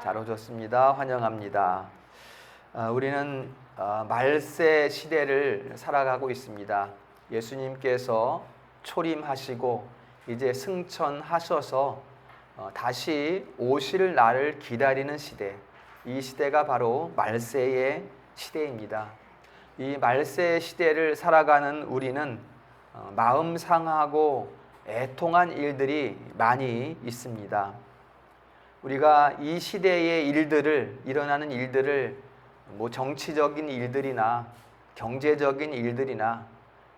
잘 오셨습니다. 환영합니다. 우리는 말세 시대를 살아가고 있습니다. 예수님께서 초림하시고 이제 승천하셔서 다시 오실 날을 기다리는 시대, 이 시대가 바로 말세의 시대입니다. 이 말세 시대를 살아가는 우리는 마음 상하고 애통한 일들이 많이 있습니다. 우리가 이 시대의 일어나는 일들을 정치적인 일들이나 경제적인 일들이나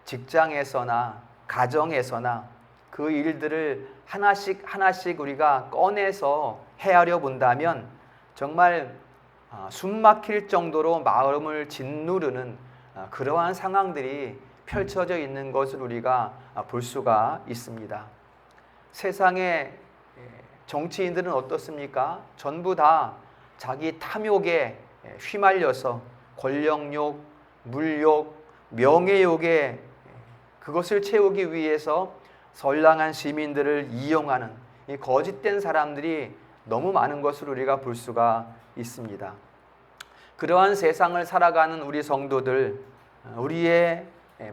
직장에서나 가정에서나 그 일들을 하나씩 우리가 꺼내서 헤아려 본다면 정말 숨 막힐 정도로 마음을 짓누르는 그러한 상황들이 펼쳐져 있는 것을 우리가 볼 수가 있습니다. 세상의 정치인들은 어떻습니까? 전부 다 자기 탐욕에 휘말려서 권력욕, 물욕, 명예욕에 그것을 채우기 위해서 선량한 시민들을 이용하는 이 거짓된 사람들이 너무 많은 것을 우리가 볼 수가 있습니다. 그러한 세상을 살아가는 우리 성도들, 우리의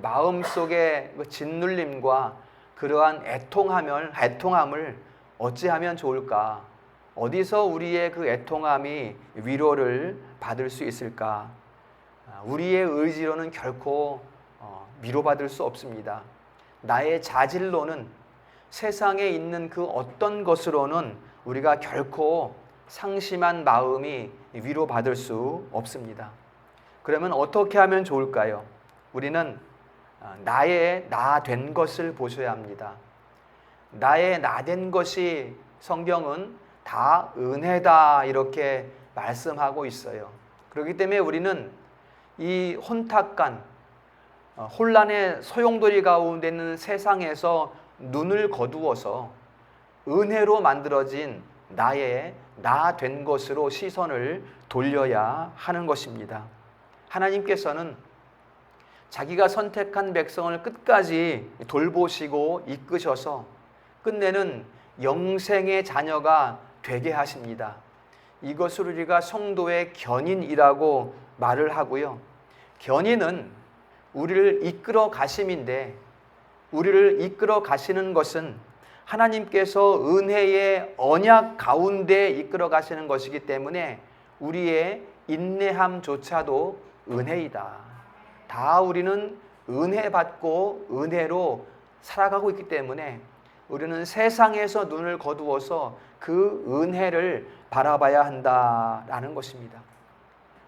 마음속의 짓눌림과 그러한 애통함을 어찌하면 좋을까? 어디서 우리의 그 애통함이 위로를 받을 수 있을까? 우리의 의지로는 결코 위로받을 수 없습니다. 나의 자질로는 세상에 있는 그 어떤 것으로는 우리가 결코 상심한 마음이 위로받을 수 없습니다. 그러면 어떻게 하면 좋을까요? 우리는 나의 나 된 것을 보셔야 합니다. 나의 나 된 것이 성경은 다 은혜다 이렇게 말씀하고 있어요. 그렇기 때문에 우리는 이 혼탁한 혼란의 소용돌이 가운데 있는 세상에서 눈을 거두어서 은혜로 만들어진 나의 나 된 것으로 시선을 돌려야 하는 것입니다. 하나님께서는 자기가 선택한 백성을 끝까지 돌보시고 이끄셔서 끝내는 영생의 자녀가 되게 하십니다. 이것을 우리가 성도의 견인이라고 말을 하고요. 견인은 우리를 이끌어 가심인데, 우리를 이끌어 가시는 것은 하나님께서 은혜의 언약 가운데 이끌어 가시는 것이기 때문에 우리의 인내함조차도 은혜이다. 다 우리는 은혜 받고 은혜로 살아가고 있기 때문에 우리는 세상에서 눈을 거두어서 그 은혜를 바라봐야 한다라는 것입니다.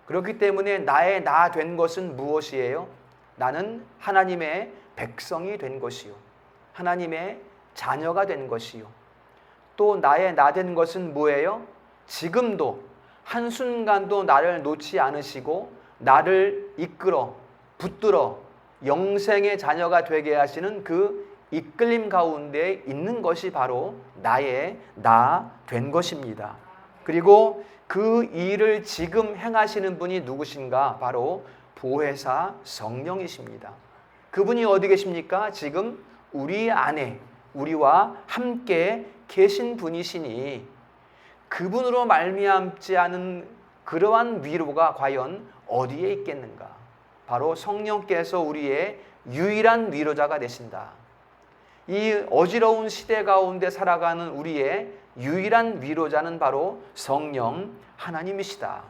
그렇기 때문에 나의 나 된 것은 무엇이에요? 나는 하나님의 백성이 된 것이요, 하나님의 자녀가 된 것이요. 또 나의 나 된 것은 뭐예요? 지금도 한순간도 나를 놓지 않으시고 나를 이끌어 붙들어 영생의 자녀가 되게 하시는 그 이끌림 가운데 있는 것이 바로 나의 나 된 것입니다. 그리고 그 일을 지금 행하시는 분이 누구신가? 바로 보혜사 성령이십니다. 그분이 어디 계십니까? 지금 우리 안에 우리와 함께 계신 분이시니 그분으로 말미암지 않은 그러한 위로가 과연 어디에 있겠는가? 바로 성령께서 우리의 유일한 위로자가 되신다. 이 어지러운 시대 가운데 살아가는 우리의 유일한 위로자는 바로 성령 하나님이시다.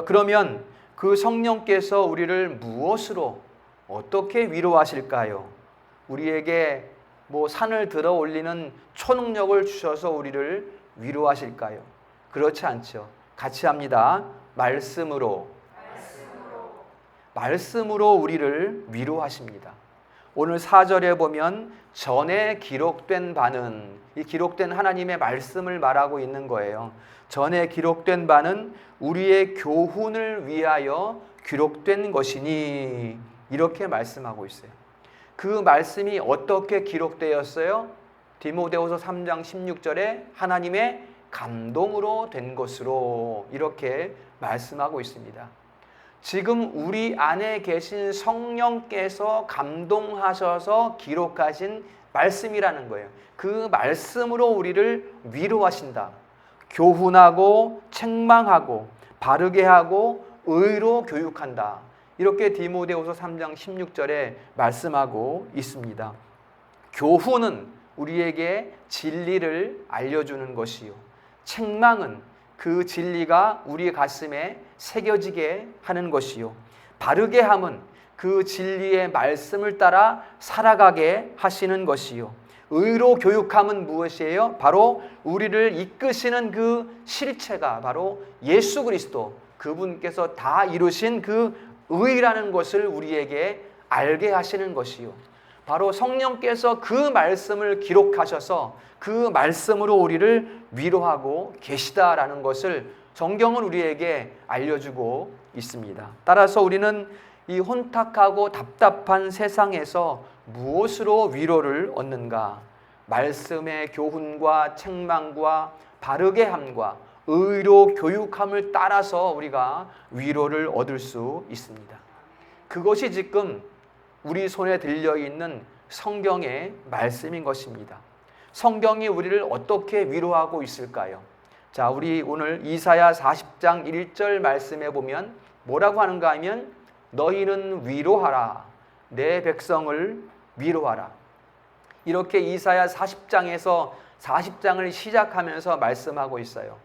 그러면 그 성령께서 우리를 무엇으로 어떻게 위로하실까요? 우리에게 산을 들어 올리는 초능력을 주셔서 우리를 위로하실까요? 그렇지 않죠. 같이 합니다. 말씀으로 우리를 위로하십니다. 오늘 4절에 보면 전에 기록된 바는, 이 기록된 하나님의 말씀을 말하고 있는 거예요. 전에 기록된 바는 우리의 교훈을 위하여 기록된 것이니 이렇게 말씀하고 있어요. 그 말씀이 어떻게 기록되었어요? 디모데후서 3장 16절에 하나님의 감동으로 된 것으로 이렇게 말씀하고 있습니다. 지금 우리 안에 계신 성령께서 감동하셔서 기록하신 말씀이라는 거예요. 그 말씀으로 우리를 위로하신다. 교훈하고 책망하고 바르게 하고 의로 교육한다. 이렇게 디모데후서 3장 16절에 말씀하고 있습니다. 교훈은 우리에게 진리를 알려주는 것이요, 책망은 그 진리가 우리 가슴에 새겨지게 하는 것이요, 바르게 함은 그 진리의 말씀을 따라 살아가게 하시는 것이요, 의로 교육함은 무엇이에요? 바로 우리를 이끄시는 그 실체가 바로 예수 그리스도, 그분께서 다 이루신 그 의라는 것을 우리에게 알게 하시는 것이요, 바로 성령께서 그 말씀을 기록하셔서 그 말씀으로 우리를 위로하고 계시다라는 것을 성경은 우리에게 알려주고 있습니다. 따라서 우리는 이 혼탁하고 답답한 세상에서 무엇으로 위로를 얻는가? 말씀의 교훈과 책망과 바르게 함과 의로 교육함을 따라서 우리가 위로를 얻을 수 있습니다. 그것이 지금 우리 손에 들려있는 성경의 말씀인 것입니다. 성경이 우리를 어떻게 위로하고 있을까요? 자, 우리 오늘 이사야 40장 1절 말씀에 보면 뭐라고 하는가 하면 너희는 위로하라, 내 백성을 위로하라. 이렇게 이사야 40장에서 40장을 시작하면서 말씀하고 있어요.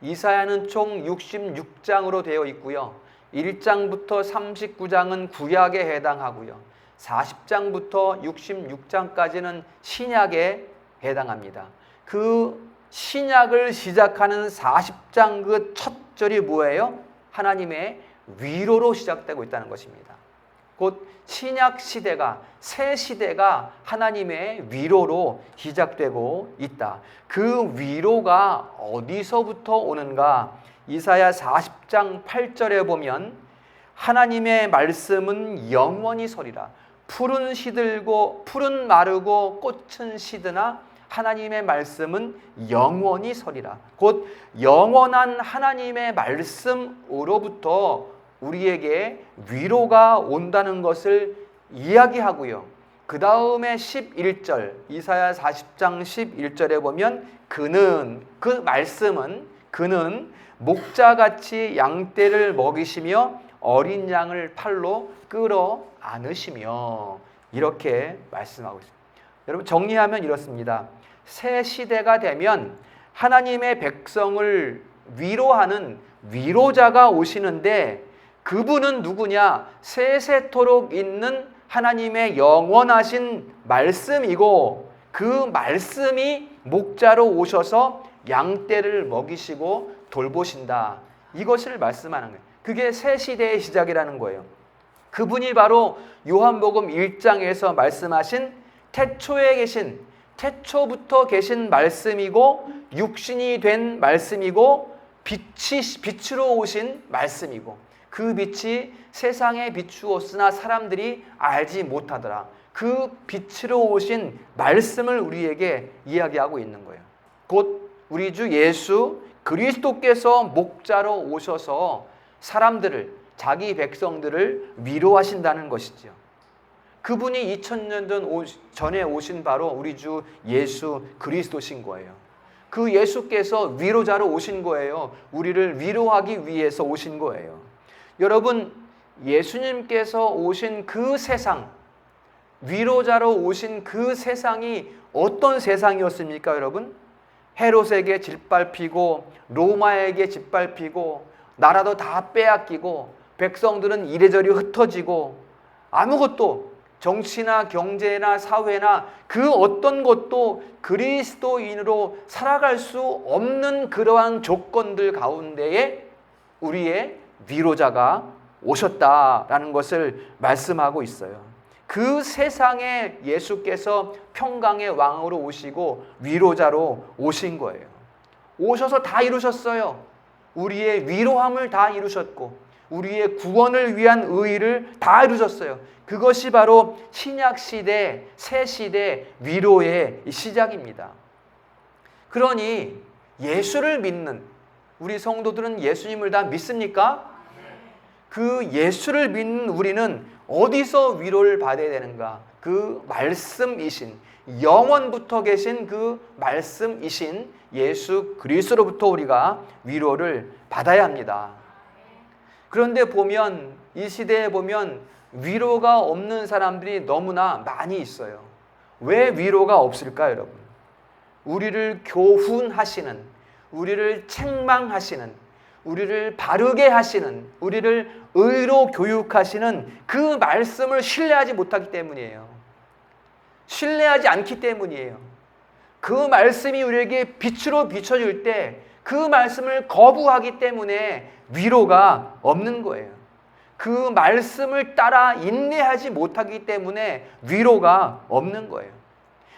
이사야는 총 66장으로 되어 있고요. 1장부터 39장은 구약에 해당하고요. 40장부터 66장까지는 신약에 해당합니다. 그 신약을 시작하는 40장 그 첫 절이 뭐예요? 하나님의 위로로 시작되고 있다는 것입니다. 곧 신약 시대가, 새 시대가 하나님의 위로로 시작되고 있다. 그 위로가 어디서부터 오는가? 이사야 40장 8절에 보면 하나님의 말씀은 영원히 서리라. 푸른 마르고 꽃은 시드나 하나님의 말씀은 영원히 서리라. 곧 영원한 하나님의 말씀으로부터 우리에게 위로가 온다는 것을 이야기하고요. 그 다음에 11절, 이사야 40장 11절에 보면 그는, 그 말씀은 그는 목자같이 양떼를 먹이시며 어린 양을 팔로 끌어 안으시며, 이렇게 말씀하고 있습니다. 여러분, 정리하면 이렇습니다. 새 시대가 되면 하나님의 백성을 위로하는 위로자가 오시는데 그분은 누구냐? 세세토록 있는 하나님의 영원하신 말씀이고, 그 말씀이 목자로 오셔서 양떼를 먹이시고 돌보신다. 이것을 말씀하는 거예요. 그게 새 시대의 시작이라는 거예요. 그분이 바로 요한복음 1장에서 말씀하신 태초에 계신, 태초부터 계신 말씀이고, 육신이 된 말씀이고, 빛으로 오신 말씀이고, 그 빛이 세상에 비추었으나 사람들이 알지 못하더라. 그 빛으로 오신 말씀을 우리에게 이야기하고 있는 거예요. 곧 우리 주 예수 그리스도께서 목자로 오셔서 사람들을, 자기 백성들을 위로하신다는 것이죠. 그분이 2000년 전에 오신 바로 우리 주 예수 그리스도신 거예요. 그 예수께서 위로자로 오신 거예요. 우리를 위로하기 위해서 오신 거예요. 여러분, 예수님께서 오신 그 세상, 위로자로 오신 그 세상이 어떤 세상이었습니까, 여러분? 헤롯에게 짓밟히고 로마에게 짓밟히고 나라도 다 빼앗기고 백성들은 이래저래 흩어지고 아무것도, 정치나 경제나 사회나 그 어떤 것도 그리스도인으로 살아갈 수 없는 그러한 조건들 가운데에 우리의 위로자가 오셨다라는 것을 말씀하고 있어요. 그 세상에 예수께서 평강의 왕으로 오시고 위로자로 오신 거예요. 오셔서 다 이루셨어요. 우리의 위로함을 다 이루셨고 우리의 구원을 위한 의의를 다 이루셨어요. 그것이 바로 신약시대, 새시대 위로의 시작입니다. 그러니 예수를 믿는 우리 성도들은 예수님을 다 믿습니까? 그 예수를 믿는 우리는 어디서 위로를 받아야 되는가? 그 말씀이신, 영원부터 계신 그 말씀이신 예수 그리스도로부터 우리가 위로를 받아야 합니다. 그런데 보면 이 시대에 보면 위로가 없는 사람들이 너무나 많이 있어요. 왜 위로가 없을까요, 여러분? 우리를 교훈하시는, 우리를 책망하시는, 우리를 바르게 하시는, 우리를 의로 교육하시는 그 말씀을 신뢰하지 못하기 때문이에요. 신뢰하지 않기 때문이에요. 그 말씀이 우리에게 빛으로 비춰질 때 그 말씀을 거부하기 때문에 위로가 없는 거예요. 그 말씀을 따라 인내하지 못하기 때문에 위로가 없는 거예요.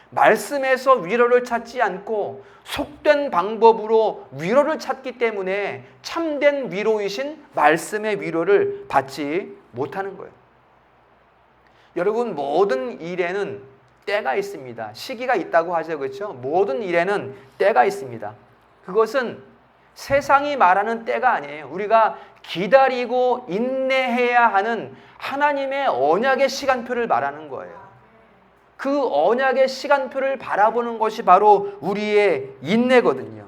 말씀에서 위로를 찾지 않고 속된 방법으로 위로를 찾기 때문에 참된 위로이신 말씀의 위로를 받지 못하는 거예요. 여러분, 모든 일에는 때가 있습니다. 시기가 있다고 하죠, 그렇죠? 모든 일에는 때가 있습니다. 그것은 세상이 말하는 때가 아니에요. 우리가 기다리고 인내해야 하는 하나님의 언약의 시간표를 말하는 거예요. 그 언약의 시간표를 바라보는 것이 바로 우리의 인내거든요.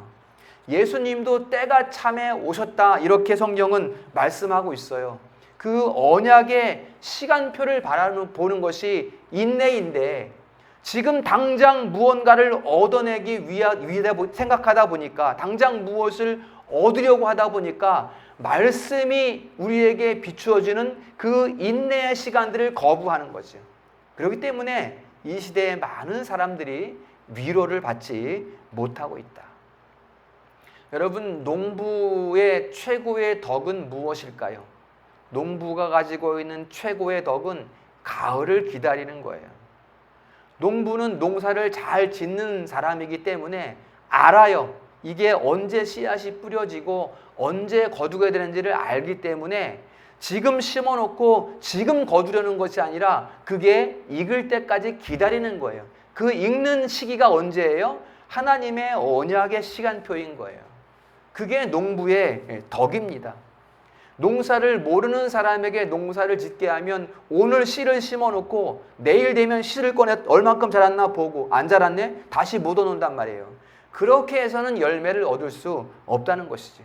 예수님도 때가 참에 오셨다, 이렇게 성경은 말씀하고 있어요. 그 언약의 시간표를 바라보는 것이 인내인데, 지금 당장 무언가를 얻어내기 위해 생각하다 보니까, 당장 무엇을 얻으려고 하다 보니까 말씀이 우리에게 비추어지는 그 인내의 시간들을 거부하는 거죠. 그렇기 때문에 이 시대에 많은 사람들이 위로를 받지 못하고 있다. 여러분, 농부의 최고의 덕은 무엇일까요? 농부가 가지고 있는 최고의 덕은 가을을 기다리는 거예요. 농부는 농사를 잘 짓는 사람이기 때문에 알아요. 이게 언제 씨앗이 뿌려지고 언제 거두게 되는지를 알기 때문에 지금 심어놓고 지금 거두려는 것이 아니라 그게 익을 때까지 기다리는 거예요. 그 익는 시기가 언제예요? 하나님의 언약의 시간표인 거예요. 그게 농부의 덕입니다. 농사를 모르는 사람에게 농사를 짓게 하면 오늘 씨를 심어놓고 내일 되면 씨를 꺼내 얼만큼 자랐나 보고 안 자랐네? 다시 묻어놓는단 말이에요. 그렇게 해서는 열매를 얻을 수 없다는 것이죠.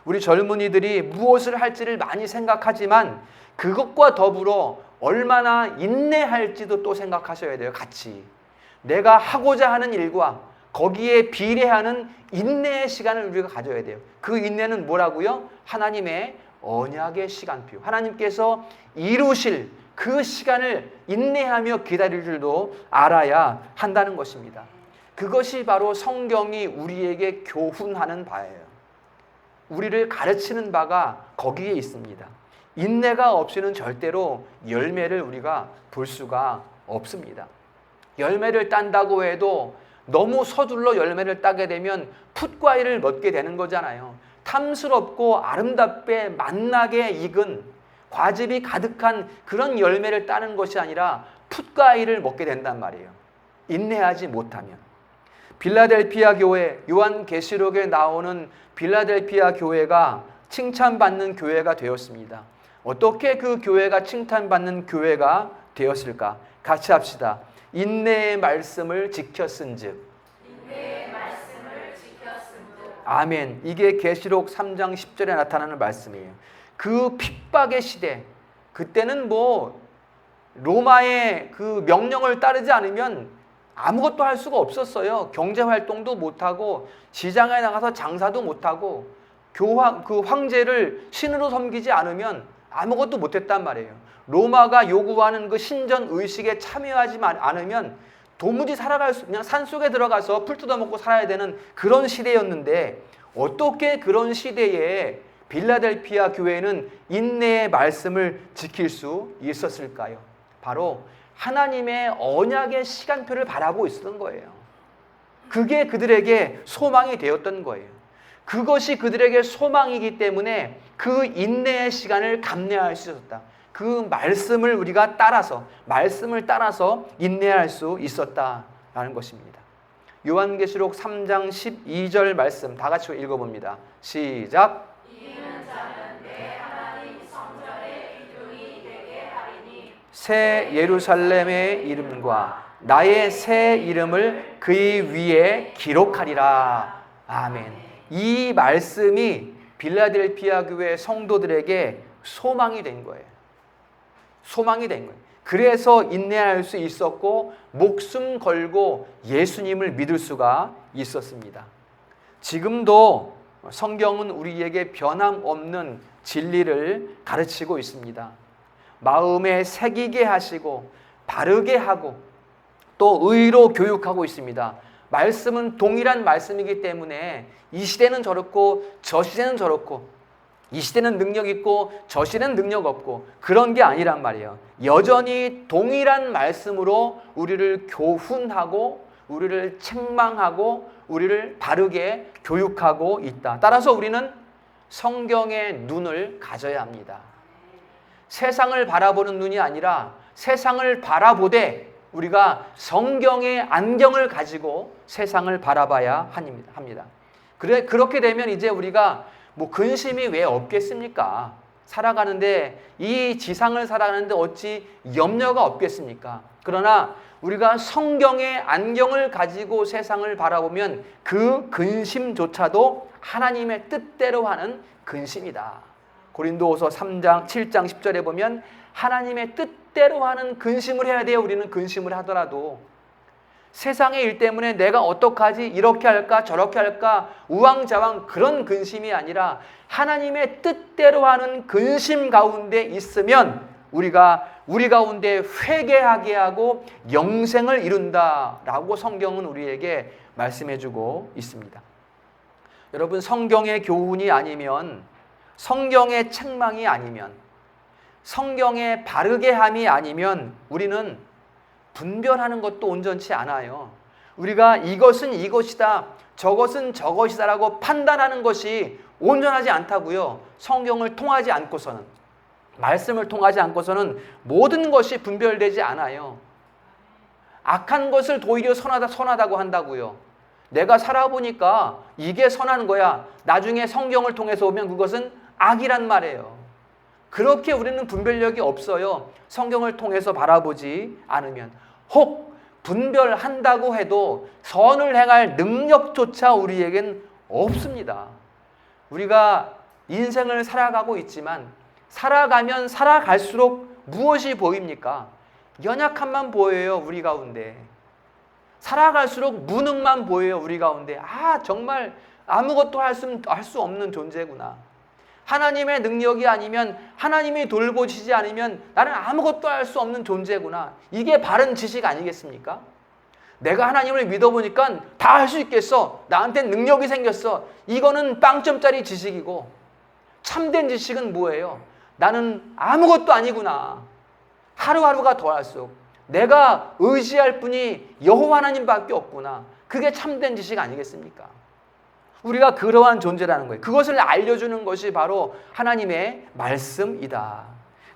우리 젊은이들이 무엇을 할지를 많이 생각하지만 그것과 더불어 얼마나 인내할지도 또 생각하셔야 돼요. 같이. 내가 하고자 하는 일과 거기에 비례하는 인내의 시간을 우리가 가져야 돼요. 그 인내는 뭐라고요? 하나님의 언약의 시간표. 하나님께서 이루실 그 시간을 인내하며 기다릴 줄도 알아야 한다는 것입니다. 그것이 바로 성경이 우리에게 교훈하는 바예요. 우리를 가르치는 바가 거기에 있습니다. 인내가 없이는 절대로 열매를 우리가 볼 수가 없습니다. 열매를 딴다고 해도 너무 서둘러 열매를 따게 되면 풋과일을 먹게 되는 거잖아요. 탐스럽고 아름답게 맛나게 익은 과즙이 가득한 그런 열매를 따는 것이 아니라 풋과일을 먹게 된단 말이에요. 인내하지 못하면. 빌라델피아 교회, 요한계시록에 나오는 빌라델피아 교회가 칭찬받는 교회가 되었습니다. 어떻게 그 교회가 칭찬받는 교회가 되었을까? 같이 합시다. 인내의 말씀을 지켰은즉. 아멘. 이게 계시록 3장 10절에 나타나는 말씀이에요. 그 핍박의 시대, 그때는 로마의 그 명령을 따르지 않으면 아무것도 할 수가 없었어요. 경제활동도 못하고 시장에 나가서 장사도 못하고 그 황제를 신으로 섬기지 않으면 아무것도 못했단 말이에요. 로마가 요구하는 그 신전 의식에 참여하지 않으면 도무지 살아갈 수, 그냥 산속에 들어가서 풀 뜯어먹고 살아야 되는 그런 시대였는데, 어떻게 그런 시대에 빌라델피아 교회는 인내의 말씀을 지킬 수 있었을까요? 바로 하나님의 언약의 시간표를 바라보고 있었던 거예요. 그게 그들에게 소망이 되었던 거예요. 그것이 그들에게 소망이기 때문에 그 인내의 시간을 감내할 수 있었다. 그 말씀을 우리가 말씀을 따라서 인내할 수 있었다라는 것입니다. 요한계시록 3장 12절 말씀 다 같이 읽어봅니다. 시작. 이는 자는 내 하나님 성전의 기둥이 되게 하리니 새 예루살렘의 이름과 나의 새 이름을 그의 위에 기록하리라. 아멘. 이 말씀이 빌라델피아 교회 성도들에게 소망이 된 거예요. 소망이 된 거예요. 그래서 인내할 수 있었고 목숨 걸고 예수님을 믿을 수가 있었습니다. 지금도 성경은 우리에게 변함없는 진리를 가르치고 있습니다. 마음에 새기게 하시고 바르게 하고 또 의로 교육하고 있습니다. 말씀은 동일한 말씀이기 때문에 이 시대는 저렇고 저 시대는 저렇고 이 시대는 능력 있고 저 시대는 능력 없고 그런 게 아니란 말이에요. 여전히 동일한 말씀으로 우리를 교훈하고 우리를 책망하고 우리를 바르게 교육하고 있다. 따라서 우리는 성경의 눈을 가져야 합니다. 세상을 바라보는 눈이 아니라 세상을 바라보되 우리가 성경의 안경을 가지고 세상을 바라봐야 합니다. 그렇게 되면 이제 우리가 근심이 왜 없겠습니까? 살아가는데 이 지상을 살아가는데 어찌 염려가 없겠습니까? 그러나 우리가 성경의 안경을 가지고 세상을 바라보면 그 근심조차도 하나님의 뜻대로 하는 근심이다. 고린도후서 7장 10절에 보면 하나님의 뜻대로 하는 근심을 해야 돼요. 우리는 근심을 하더라도 세상의 일 때문에 내가 어떡하지? 이렇게 할까? 저렇게 할까? 우왕좌왕 그런 근심이 아니라 하나님의 뜻대로 하는 근심 가운데 있으면 우리가 우리 가운데 회개하게 하고 영생을 이룬다라고 성경은 우리에게 말씀해주고 있습니다. 여러분, 성경의 교훈이 아니면, 성경의 책망이 아니면, 성경의 바르게 함이 아니면 우리는 분별하는 것도 온전치 않아요. 우리가 이것은 이것이다, 저것은 저것이다라고 판단하는 것이 온전하지 않다고요. 성경을 통하지 않고서는, 말씀을 통하지 않고서는 모든 것이 분별되지 않아요. 악한 것을 도리어 선하다고 한다고요. 내가 살아보니까 이게 선한 거야. 나중에 성경을 통해서 보면 그것은 악이란 말이에요. 그렇게 우리는 분별력이 없어요. 성경을 통해서 바라보지 않으면. 혹 분별한다고 해도 선을 행할 능력조차 우리에겐 없습니다. 우리가 인생을 살아가고 있지만 살아가면 살아갈수록 무엇이 보입니까? 연약함만 보여요, 우리 가운데. 살아갈수록 무능만 보여요, 우리 가운데. 정말 아무것도 할 수 없는 존재구나. 하나님의 능력이 아니면, 하나님이 돌보시지 않으면 나는 아무것도 할 수 없는 존재구나. 이게 바른 지식 아니겠습니까? 내가 하나님을 믿어보니까 다 할 수 있겠어. 나한테 능력이 생겼어. 이거는 빵점짜리 지식이고, 참된 지식은 뭐예요? 나는 아무것도 아니구나. 하루하루가 더할수록 내가 의지할 분이 여호와 하나님밖에 없구나. 그게 참된 지식 아니겠습니까? 우리가 그러한 존재라는 거예요. 그것을 알려주는 것이 바로 하나님의 말씀이다.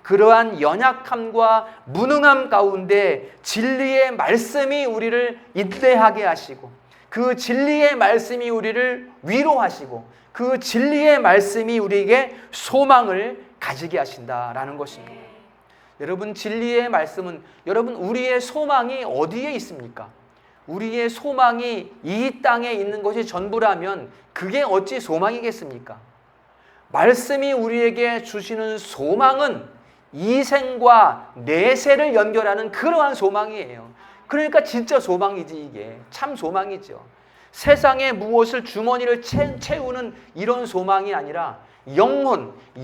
그러한 연약함과 무능함 가운데 진리의 말씀이 우리를 인내하게 하시고, 그 진리의 말씀이 우리를 위로하시고, 그 진리의 말씀이 우리에게 소망을 가지게 하신다라는 것입니다. 여러분, 진리의 말씀은, 여러분, 우리의 소망이 어디에 있습니까? 우리의 소망이 이 땅에 있는 것이 전부라면 그게 어찌 소망이겠습니까? 말씀이 우리에게 주시는 소망은 이생과 내세를 연결하는 그러한 소망이에요. 그러니까 진짜 소망이지, 이게. 참 소망이죠. 세상에 무엇을 주머니를 채우는 이런 소망이 아니라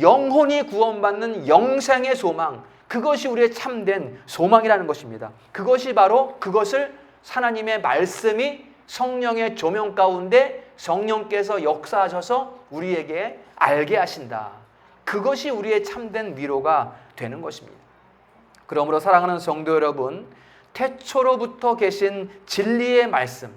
영혼이 구원받는 영생의 소망, 그것이 우리의 참된 소망이라는 것입니다. 그것을 하나님의 말씀이 성령의 조명 가운데 성령께서 역사하셔서 우리에게 알게 하신다. 그것이 우리의 참된 위로가 되는 것입니다. 그러므로 사랑하는 성도 여러분, 태초로부터 계신 진리의 말씀,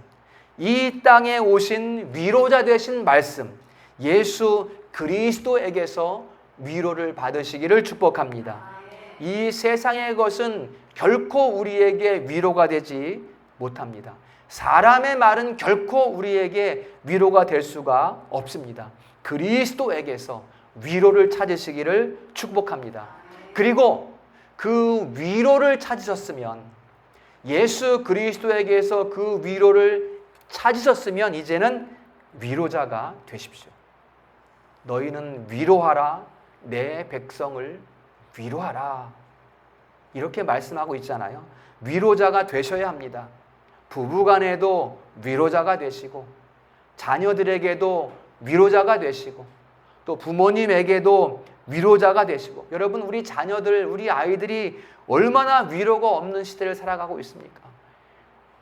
이 땅에 오신 위로자 되신 말씀, 예수 그리스도에게서 위로를 받으시기를 축복합니다. 이 세상의 것은 결코 우리에게 위로가 되지 못합니다. 사람의 말은 결코 우리에게 위로가 될 수가 없습니다. 그리스도에게서 위로를 찾으시기를 축복합니다. 그리고 그 위로를 찾으셨으면 예수 그리스도에게서 그 위로를 찾으셨으면 이제는 위로자가 되십시오. 너희는 위로하라, 내 백성을 위로하라. 이렇게 말씀하고 있잖아요. 위로자가 되셔야 합니다. 부부간에도 위로자가 되시고, 자녀들에게도 위로자가 되시고, 또 부모님에게도 위로자가 되시고. 여러분, 우리 자녀들, 우리 아이들이 얼마나 위로가 없는 시대를 살아가고 있습니까?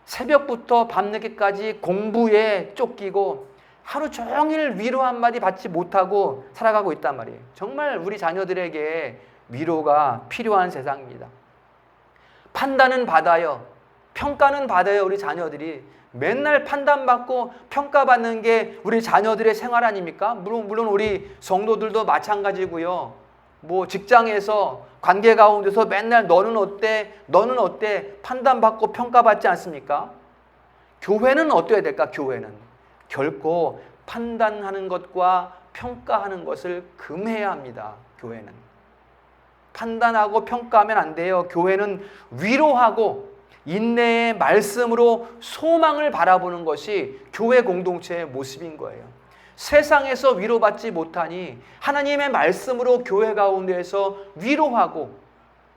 새벽부터 밤늦게까지 공부에 쫓기고 하루 종일 위로 한마디 받지 못하고 살아가고 있단 말이에요. 정말 우리 자녀들에게 위로가 필요한 세상입니다. 판단은 받아요. 평가는 받아요. 우리 자녀들이 맨날 판단받고 평가받는 게 우리 자녀들의 생활 아닙니까? 물론 우리 성도들도 마찬가지고요. 뭐 직장에서 관계 가운데서 맨날 너는 어때? 너는 어때? 판단받고 평가받지 않습니까? 교회는 어때야 될까? 교회는 결코 판단하는 것과 평가하는 것을 금해야 합니다. 교회는 판단하고 평가하면 안 돼요. 교회는 위로하고 인내의 말씀으로 소망을 바라보는 것이 교회 공동체의 모습인 거예요. 세상에서 위로받지 못하니 하나님의 말씀으로 교회 가운데에서 위로하고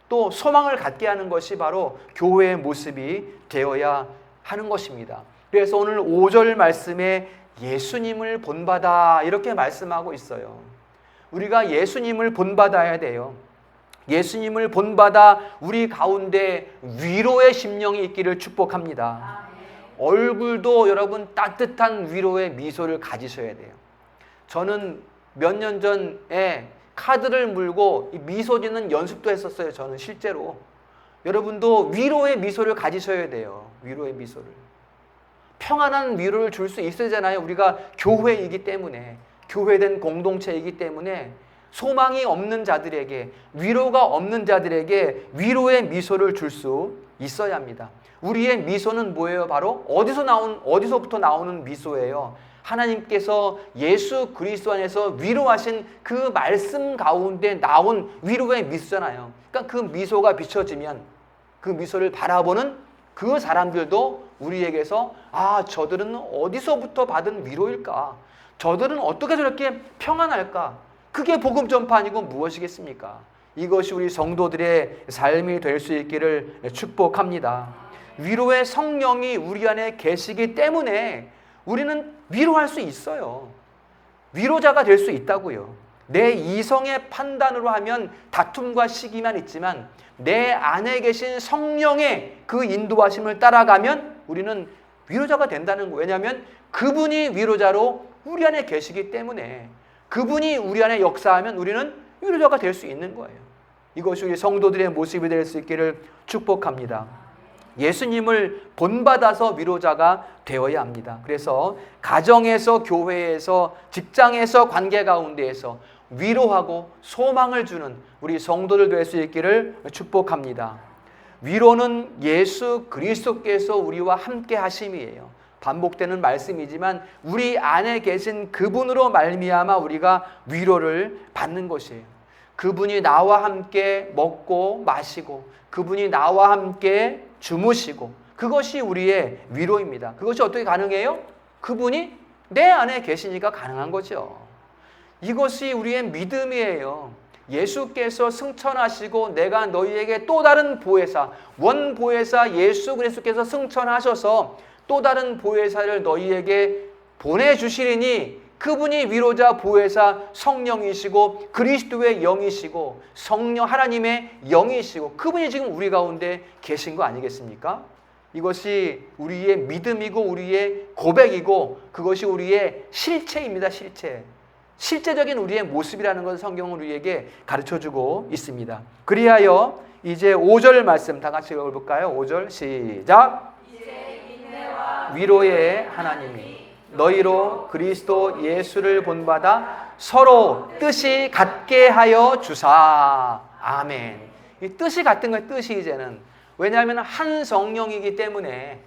또 소망을 갖게 하는 것이 바로 교회의 모습이 되어야 하는 것입니다. 그래서 오늘 5절 말씀에 예수님을 본받아 이렇게 말씀하고 있어요. 우리가 예수님을 본받아야 돼요. 예수님을 본받아 우리 가운데 위로의 심령이 있기를 축복합니다. 얼굴도 여러분 따뜻한 위로의 미소를 가지셔야 돼요. 저는 몇 년 전에 카드를 물고 미소 짓는 연습도 했었어요. 저는 실제로. 여러분도 위로의 미소를 가지셔야 돼요. 위로의 미소를. 평안한 위로를 줄 수 있어야잖아요. 우리가 교회이기 때문에, 교회된 공동체이기 때문에 소망이 없는 자들에게, 위로가 없는 자들에게 위로의 미소를 줄 수 있어야 합니다. 우리의 미소는 뭐예요? 바로 어디서부터 나오는 미소예요? 하나님께서 예수 그리스도 안에서 위로하신 그 말씀 가운데 나온 위로의 미소잖아요. 그러니까 그 미소가 비춰지면 그 미소를 바라보는 그 사람들도 우리에게서 저들은 어디서부터 받은 위로일까? 저들은 어떻게 저렇게 평안할까? 그게 복음 전파 아니고 무엇이겠습니까? 이것이 우리 성도들의 삶이 될 수 있기를 축복합니다. 위로의 성령이 우리 안에 계시기 때문에 우리는 위로할 수 있어요. 위로자가 될 수 있다고요. 내 이성의 판단으로 하면 다툼과 시기만 있지만 내 안에 계신 성령의 그 인도하심을 따라가면 우리는 위로자가 된다는 거예요. 왜냐하면 그분이 위로자로 우리 안에 계시기 때문에, 그분이 우리 안에 역사하면 우리는 위로자가 될 수 있는 거예요. 이것이 우리 성도들의 모습이 될 수 있기를 축복합니다. 예수님을 본받아서 위로자가 되어야 합니다. 그래서 가정에서, 교회에서, 직장에서, 관계 가운데에서 위로하고 소망을 주는 우리 성도들 될 수 있기를 축복합니다. 위로는 예수 그리스도께서 우리와 함께 하심이에요. 반복되는 말씀이지만 우리 안에 계신 그분으로 말미암아 우리가 위로를 받는 것이에요. 그분이 나와 함께 먹고 마시고, 그분이 나와 함께 주무시고, 그것이 우리의 위로입니다. 그것이 어떻게 가능해요? 그분이 내 안에 계시니까 가능한 거죠. 이것이 우리의 믿음이에요. 예수께서 승천하시고 내가 너희에게 또 다른 보혜사, 원보혜사 예수 그리스도께서 승천하셔서 또 다른 보혜사를 너희에게 보내주시리니 그분이 위로자, 보혜사, 성령이시고 그리스도의 영이시고 성령 하나님의 영이시고 그분이 지금 우리 가운데 계신 거 아니겠습니까? 이것이 우리의 믿음이고 우리의 고백이고 그것이 우리의 실체입니다. 실제적인 우리의 모습이라는 것을 성경은 우리에게 가르쳐주고 있습니다. 그리하여 이제 5절 말씀 다 같이 읽어볼까요? 5절 시작. 위로의 하나님이 너희로 그리스도 예수를 본받아 서로 뜻이 같게 하여 주사. 아멘. 이 뜻이 같은 거예요. 뜻이 이제는. 왜냐하면 한 성령이기 때문에,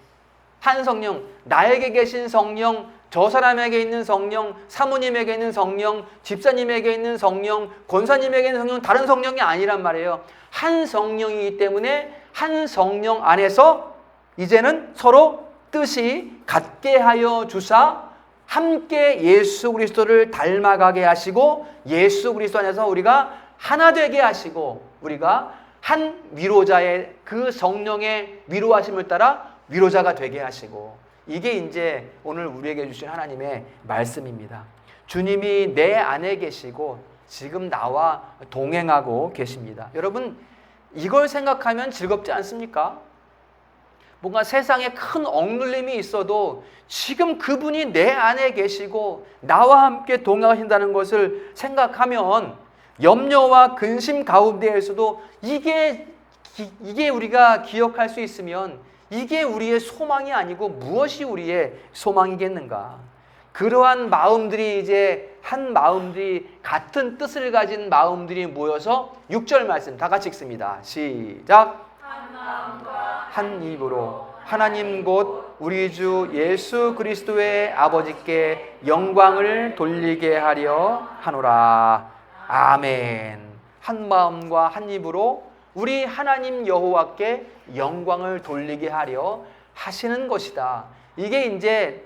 한 성령, 나에게 계신 성령, 저 사람에게 있는 성령, 사모님에게 있는 성령, 집사님에게 있는 성령, 권사님에게 있는 성령, 다른 성령이 아니란 말이에요. 한 성령이기 때문에 한 성령 안에서 이제는 서로 뜻이 같게 하여 주사 함께 예수 그리스도를 닮아가게 하시고 예수 그리스도 안에서 우리가 하나 되게 하시고 우리가 한 위로자의 그 성령의 위로하심을 따라 위로자가 되게 하시고 이게 이제 오늘 우리에게 주신 하나님의 말씀입니다. 주님이 내 안에 계시고 지금 나와 동행하고 계십니다. 여러분 이걸 생각하면 즐겁지 않습니까? 뭔가 세상에 큰 억눌림이 있어도 지금 그분이 내 안에 계시고 나와 함께 동행하신다는 것을 생각하면 염려와 근심 가운데에서도 이게 우리가 기억할 수 있으면 이게 우리의 소망이 아니고 무엇이 우리의 소망이겠는가? 그러한 마음들이 이제 한 마음들이 같은 뜻을 가진 마음들이 모여서 6절 말씀 다 같이 읽습니다. 시작. 한 마음과 한 입으로 하나님 곧 우리 주 예수 그리스도의 아버지께 영광을 돌리게 하려 하노라. 아멘. 한 마음과 한 입으로 우리 하나님 여호와께 영광을 돌리게 하려 하시는 것이다. 이게 이제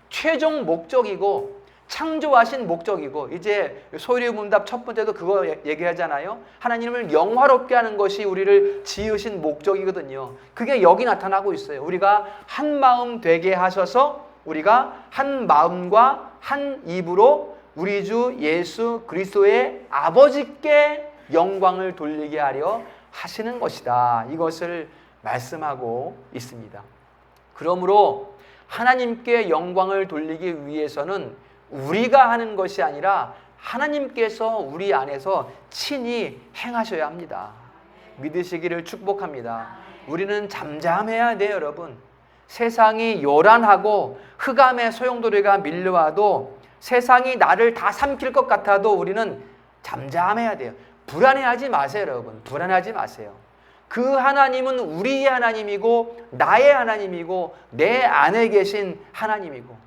최종 목적이고 창조하신 목적이고 이제 소리문답 첫 번째도 그거 얘기하잖아요. 하나님을 영화롭게 하는 것이 우리를 지으신 목적이거든요. 그게 여기 나타나고 있어요. 우리가 한 마음 되게 하셔서 우리가 한 마음과 한 입으로 우리 주 예수 그리스도의 아버지께 영광을 돌리게 하려 하시는 것이다. 이것을 말씀하고 있습니다. 그러므로 하나님께 영광을 돌리기 위해서는 우리가 하는 것이 아니라 하나님께서 우리 안에서 친히 행하셔야 합니다. 믿으시기를 축복합니다. 우리는 잠잠해야 돼요, 여러분. 세상이 요란하고 흑암의 소용돌이가 밀려와도 세상이 나를 다 삼킬 것 같아도 우리는 잠잠해야 돼요. 불안해하지 마세요, 여러분. 불안해하지 마세요. 그 하나님은 우리의 하나님이고 나의 하나님이고 내 안에 계신 하나님이고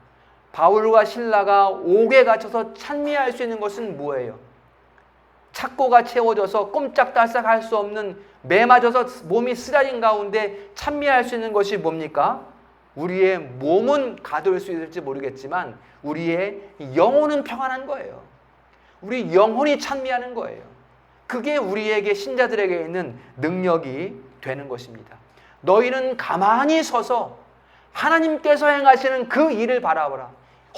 바울과 신라가 옥에 갇혀서 찬미할 수 있는 것은 뭐예요? 착고가 채워져서 꼼짝달싹 할 수 없는 매 맞아서 몸이 쓰라린 가운데 찬미할 수 있는 것이 뭡니까? 우리의 몸은 가둘 수 있을지 모르겠지만 우리의 영혼은 평안한 거예요. 우리 영혼이 찬미하는 거예요. 그게 우리에게 신자들에게 있는 능력이 되는 것입니다. 너희는 가만히 서서 하나님께서 행하시는 그 일을 바라보라.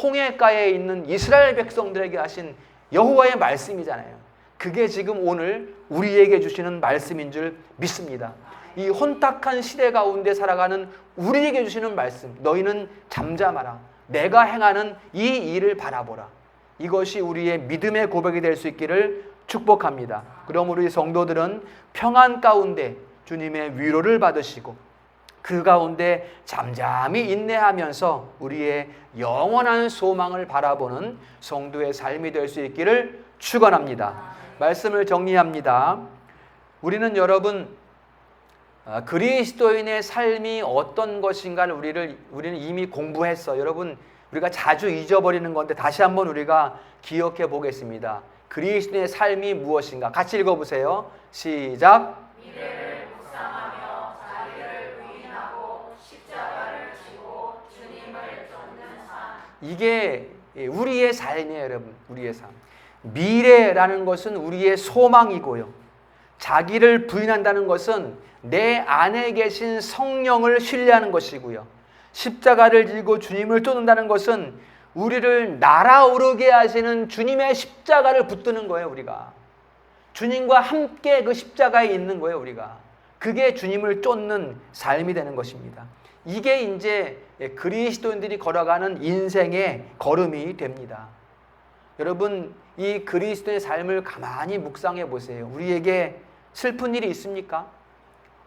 홍해가에 있는 이스라엘 백성들에게 하신 여호와의 말씀이잖아요. 그게 지금 오늘 우리에게 주시는 말씀인 줄 믿습니다. 이 혼탁한 시대 가운데 살아가는 우리에게 주시는 말씀. 너희는 잠잠하라. 내가 행하는 이 일을 바라보라. 이것이 우리의 믿음의 고백이 될 수 있기를 축복합니다. 그럼 우리 성도들은 평안 가운데 주님의 위로를 받으시고 그 가운데 잠잠히 인내하면서 우리의 영원한 소망을 바라보는 성도의 삶이 될 수 있기를 축원합니다. 말씀을 정리합니다. 우리는 여러분 그리스도인의 삶이 어떤 것인가를 우리는 이미 공부했어. 여러분 우리가 자주 잊어버리는 건데 다시 한번 우리가 기억해 보겠습니다. 그리스도인의 삶이 무엇인가? 같이 읽어보세요. 시작. 미래를 묵상하며 자기를 부인하고 십자가를 지고 주님을 쫓는 삶. 이게 우리의 삶이에요, 여러분. 우리의 삶. 미래라는 것은 우리의 소망이고요. 자기를 부인한다는 것은 내 안에 계신 성령을 신뢰하는 것이고요. 십자가를 지고 주님을 쫓는다는 것은 우리를 날아오르게 하시는 주님의 십자가를 붙드는 거예요, 우리가. 주님과 함께 그 십자가에 있는 거예요, 우리가. 그게 주님을 쫓는 삶이 되는 것입니다. 이게 이제 그리스도인들이 걸어가는 인생의 걸음이 됩니다. 여러분, 이 그리스도의 삶을 가만히 묵상해 보세요. 우리에게 슬픈 일이 있습니까?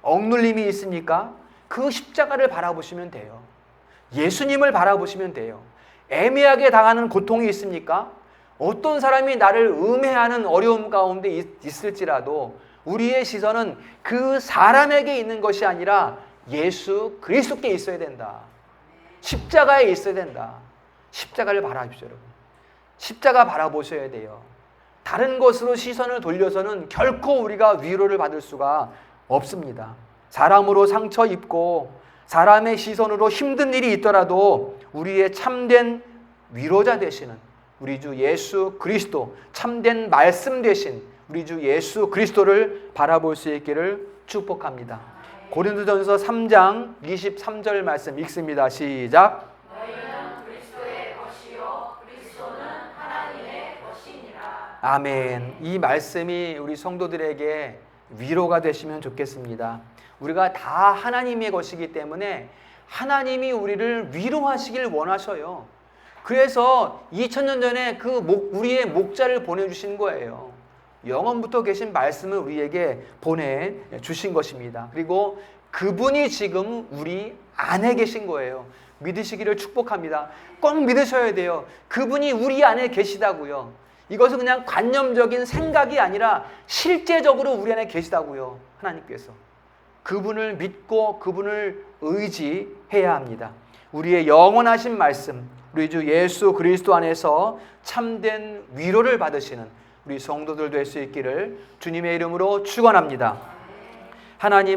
억눌림이 있습니까? 그 십자가를 바라보시면 돼요. 예수님을 바라보시면 돼요. 애매하게 당하는 고통이 있습니까? 어떤 사람이 나를 음해하는 어려움 가운데 있을지라도 우리의 시선은 그 사람에게 있는 것이 아니라 예수 그리스도께 있어야 된다. 십자가에 있어야 된다. 십자가를 바라보십시오, 여러분. 십자가 바라보셔야 돼요. 다른 것으로 시선을 돌려서는 결코 우리가 위로를 받을 수가 없습니다. 사람으로 상처 입고 사람의 시선으로 힘든 일이 있더라도 우리의 참된 위로자 되시는 우리 주 예수 그리스도, 참된 말씀 되신 우리 주 예수 그리스도를 바라볼 수 있기를 축복합니다. 고린도전서 3장 23절 말씀 읽습니다. 시작. 너희는 그리스도의 것이요 그리스도는 하나님의 것이니라. 아멘. 이 말씀이 우리 성도들에게 위로가 되시면 좋겠습니다. 우리가 다 하나님의 것이기 때문에 하나님이 우리를 위로하시길 원하셔요. 그래서 2000년 전에 우리의 목자를 보내주신 거예요. 영원부터 계신 말씀을 우리에게 보내주신 것입니다. 그리고 그분이 지금 우리 안에 계신 거예요. 믿으시기를 축복합니다. 꼭 믿으셔야 돼요. 그분이 우리 안에 계시다고요. 이것은 그냥 관념적인 생각이 아니라 실제적으로 우리 안에 계시다고요. 하나님께서. 그분을 믿고 그분을 의지해야 합니다. 우리의 영원하신 말씀, 우리 주 예수 그리스도 안에서 참된 위로를 받으시는 우리 성도들 될 수 있기를 주님의 이름으로 축원합니다. 하나님